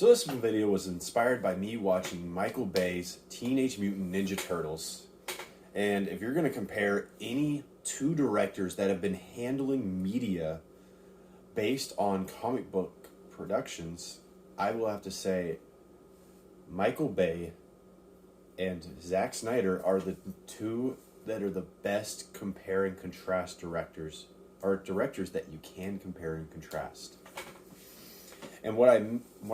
So this video was inspired by me watching Michael Bay's Teenage Mutant Ninja Turtles. And if you're going to compare any two directors that have been handling media based on comic book productions, I will have to say Michael Bay and Zack Snyder are the two that are the best compare and contrast directors, or directors that you can compare and contrast. And what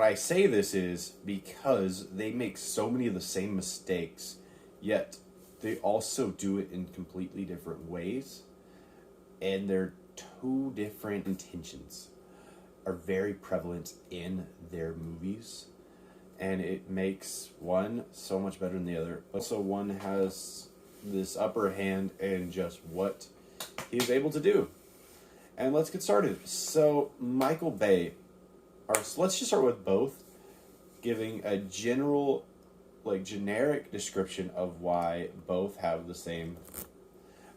I say this is because they make so many of the same mistakes, yet they also do it in completely different ways, and their two different intentions are very prevalent in their movies, and it makes one so much better than the other. Also, one has this upper hand in just what he's able to do. And let's get started. So Michael Bay, let's just start with both giving a general, generic description of why both have the same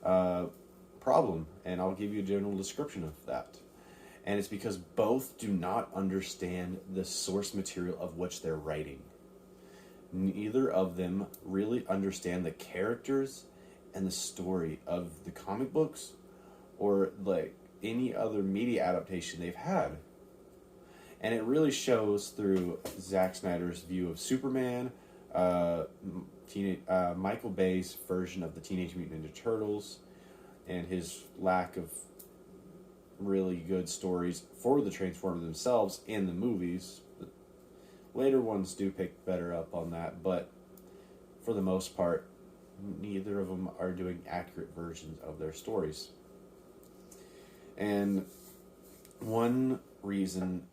problem, and I'll give you a general description of that. And it's because both do not understand the source material of which they're writing. Neither of them really understand the characters and the story of the comic books or any other media adaptation they've had. And it really shows through Zack Snyder's view of Superman, Michael Bay's version of the Teenage Mutant Ninja Turtles, and his lack of really good stories for the Transformers themselves in the movies. The later ones do pick better up on that, but for the most part, neither of them are doing accurate versions of their stories. And one reason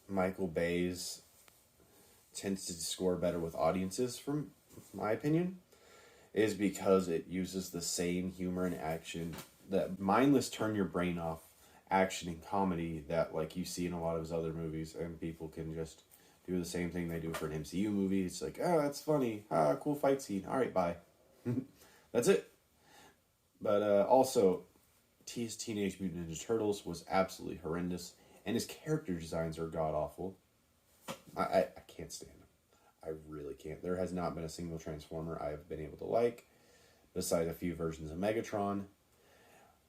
Michael Bay's tends to score better with audiences, from my opinion, is because it uses the same humor and action, that mindless turn your brain off action and comedy that you see in a lot of his other movies, and people can just do the same thing they do for an MCU movie. It's like, oh, that's funny, cool fight scene, all right, bye. That's it. But also, his Teenage Mutant Ninja Turtles was absolutely horrendous, and his character designs are god-awful. I can't stand them. I really can't. There has not been a single Transformer I have been able to like, besides a few versions of Megatron,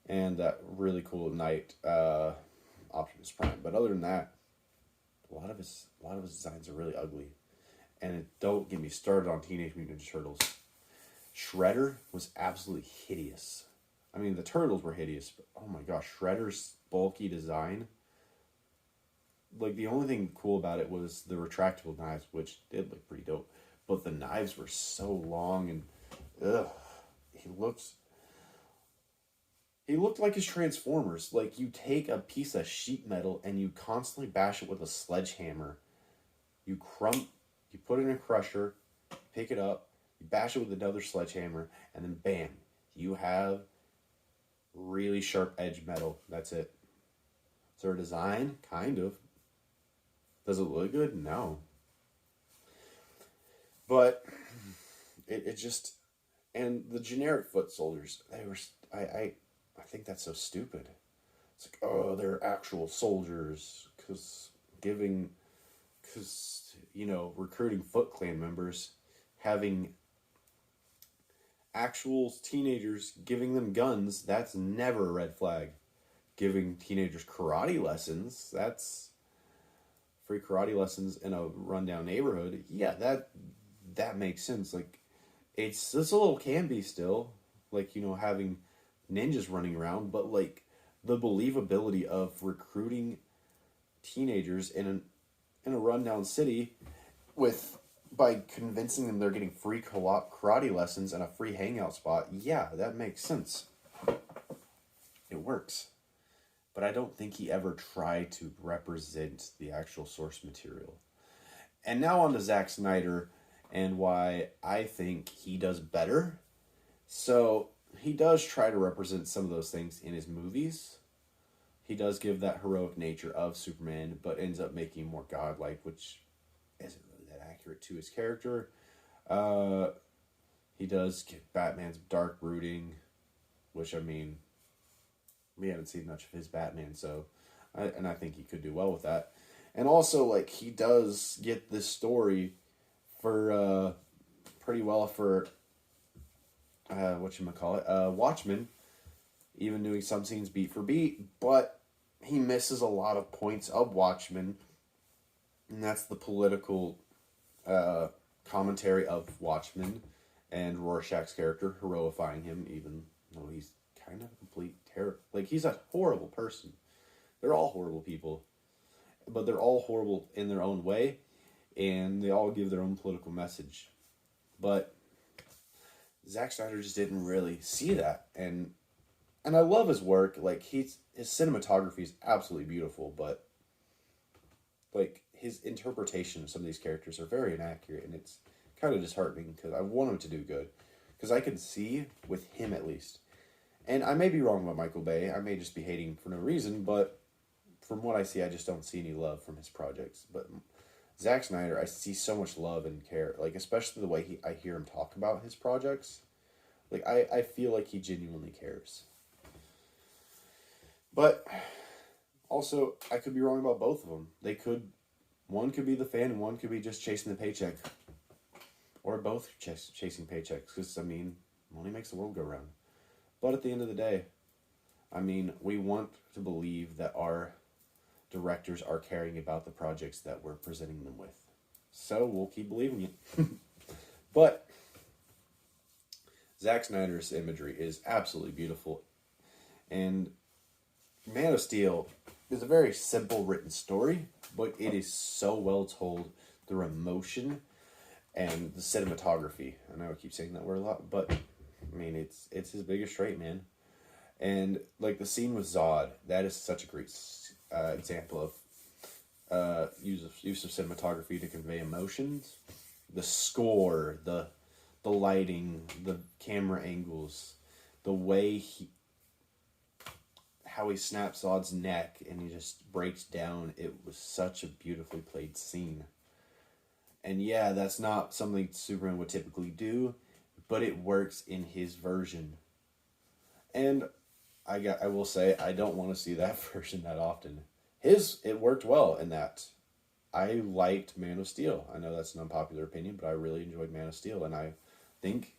and that really cool Knight, Optimus Prime. But other than that, a lot of his designs are really ugly. And don't get me started on Teenage Mutant Ninja Turtles. Shredder was absolutely hideous. I mean, the Turtles were hideous, but oh my gosh, Shredder's bulky design. The only thing cool about it was the retractable knives, which did look pretty dope. But the knives were so long and, he looked like his Transformers. You take a piece of sheet metal and you constantly bash it with a sledgehammer. You put it in a crusher, pick it up, you bash it with another sledgehammer, and then bam, you have really sharp edge metal. That's it. Is there a design? Kind of. Does it look good? No. But it just, and the generic foot soldiers, I think that's so stupid. It's like, oh, they're actual soldiers, because recruiting Foot Clan members, having actual teenagers, giving them guns, that's never a red flag. Giving teenagers karate lessons, that's free karate lessons in a rundown neighborhood. Yeah, that makes sense. It's a little campy still, having ninjas running around, but the believability of recruiting teenagers in a rundown city by convincing them they're getting free karate lessons and a free hangout spot, yeah, that makes sense. It works. But I don't think he ever tried to represent the actual source material. And now on to Zack Snyder and why I think he does better. So he does try to represent some of those things in his movies. He does give that heroic nature of Superman, but ends up making him more godlike, which isn't really that accurate to his character. He does get Batman's dark brooding, which, I mean, we haven't seen much of his Batman, so I think he could do well with that. And also, like, he does get this story for pretty well for Watchmen, even doing some scenes beat for beat, but he misses a lot of points of Watchmen, and that's the political commentary of Watchmen and Rorschach's character, heroifying him, even though he's kind of a complete terror. Like, he's a horrible person. They're all horrible people, but they're all horrible in their own way, and they all give their own political message. But Zack Snyder just didn't really see that, and I love his work. Like, his cinematography is absolutely beautiful, but like, his interpretation of some of these characters are very inaccurate, and it's kind of disheartening because I want him to do good, because I can see with him at least, and I may be wrong about Michael Bay. I may just be hating for no reason, but from what I see, I just don't see any love from his projects. But Zack Snyder, I see so much love and care, like, especially the way I hear him talk about his projects. Like, I feel like he genuinely cares. But also, I could be wrong about both of them. One could be the fan, and one could be just chasing the paycheck. Or both chasing paychecks, because, I mean, money makes the world go round. But at the end of the day, I mean, we want to believe that our directors are caring about the projects that we're presenting them with. So we'll keep believing it. But Zack Snyder's imagery is absolutely beautiful. And Man of Steel is a very simple written story, but it is so well told through emotion and the cinematography. I know I keep saying that word a lot, but I mean, it's his biggest trait, man. And like the scene with Zod, that is such a great example of use of cinematography to convey emotions. The score, the lighting, the camera angles, the way how he snaps Zod's neck and he just breaks down. It was such a beautifully played scene. And yeah, that's not something Superman would typically do, but it works in his version. And I will say, I don't want to see that version that often. It worked well in that. I liked Man of Steel. I know that's an unpopular opinion, but I really enjoyed Man of Steel, and I think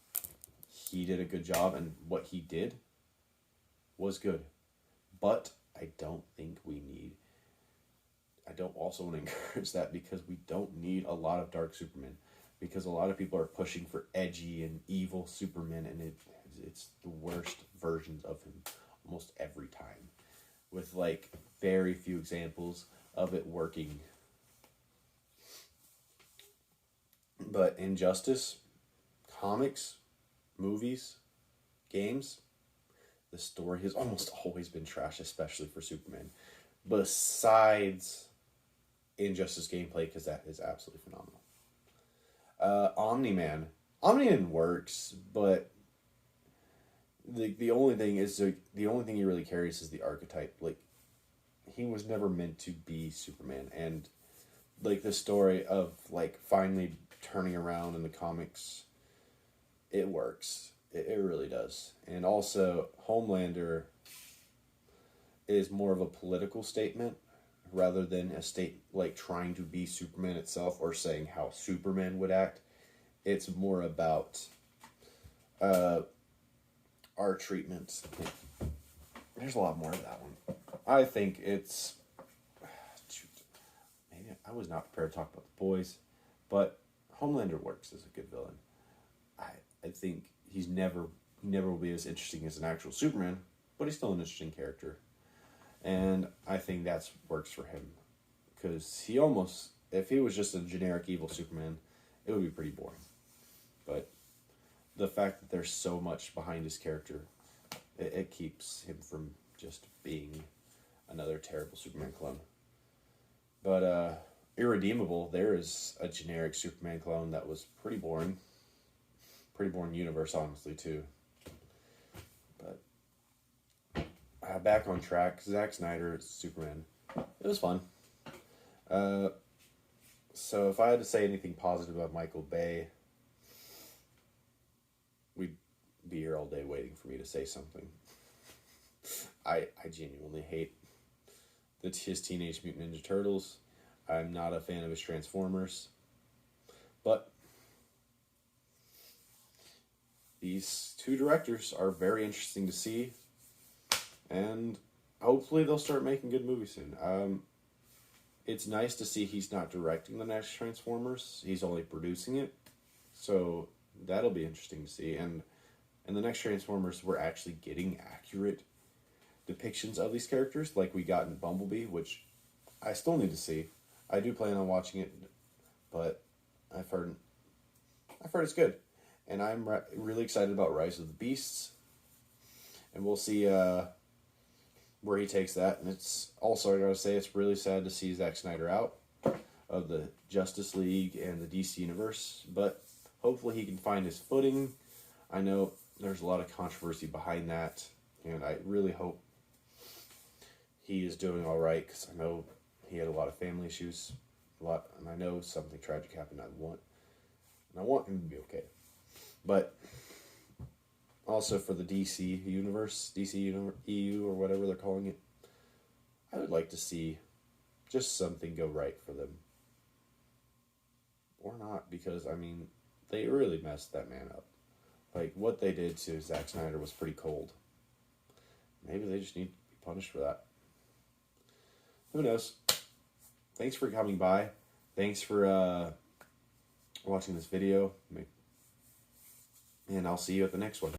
he did a good job, and what he did was good. But I don't think I don't also want to encourage that, because we don't need a lot of dark Superman, because a lot of people are pushing for edgy and evil Superman, and it's the worst versions of him almost every time, with like very few examples of it working. But Injustice, comics, movies, games, the story has almost always been trash, especially for Superman. Besides Injustice gameplay, because that is absolutely phenomenal. Omni-Man works, but the only thing he really carries is the archetype. Like, he was never meant to be Superman, and like the story of like finally turning around in the comics, it works. It really does. And also, Homelander is more of a political statement rather than a state like trying to be Superman itself or saying how Superman would act. It's more about our treatments. There's a lot more of that one. I think it's... Maybe I was not prepared to talk about the boys, but Homelander works as a good villain. I think he never will be as interesting as an actual Superman, but he's still an interesting character. And I think that works for him. Because if he was just a generic evil Superman, it would be pretty boring. But the fact that there's so much behind his character, it keeps him from just being another terrible Superman clone. But Irredeemable, there is a generic Superman clone that was pretty boring. Pretty boring universe, honestly, too. But back on track, Zack Snyder, Superman. It was fun. So if I had to say anything positive about Michael Bay, we'd be here all day waiting for me to say something. I genuinely hate his Teenage Mutant Ninja Turtles. I'm not a fan of his Transformers. But these two directors are very interesting to see. And hopefully they'll start making good movies soon. It's nice to see he's not directing the next Transformers. He's only producing it. So that'll be interesting to see. And in the next Transformers, we're actually getting accurate depictions of these characters like we got in Bumblebee, which I still need to see. I do plan on watching it, but I've heard it's good. And I'm really excited about Rise of the Beasts. And we'll see where he takes that. And it's also, I gotta say, it's really sad to see Zack Snyder out of the Justice League and the DC Universe. But hopefully he can find his footing. I know there's a lot of controversy behind that. And I really hope he is doing all right, because I know he had a lot of family issues, and I know something tragic happened. I want him to be okay. But also for the DC universe, EU or whatever they're calling it, I would like to see just something go right for them, or not, because I mean they really messed that man up. Like what they did to Zack Snyder was pretty cold. Maybe they just need to be punished for that. Who knows? Thanks for coming by. Thanks for watching this video. And I'll see you at the next one.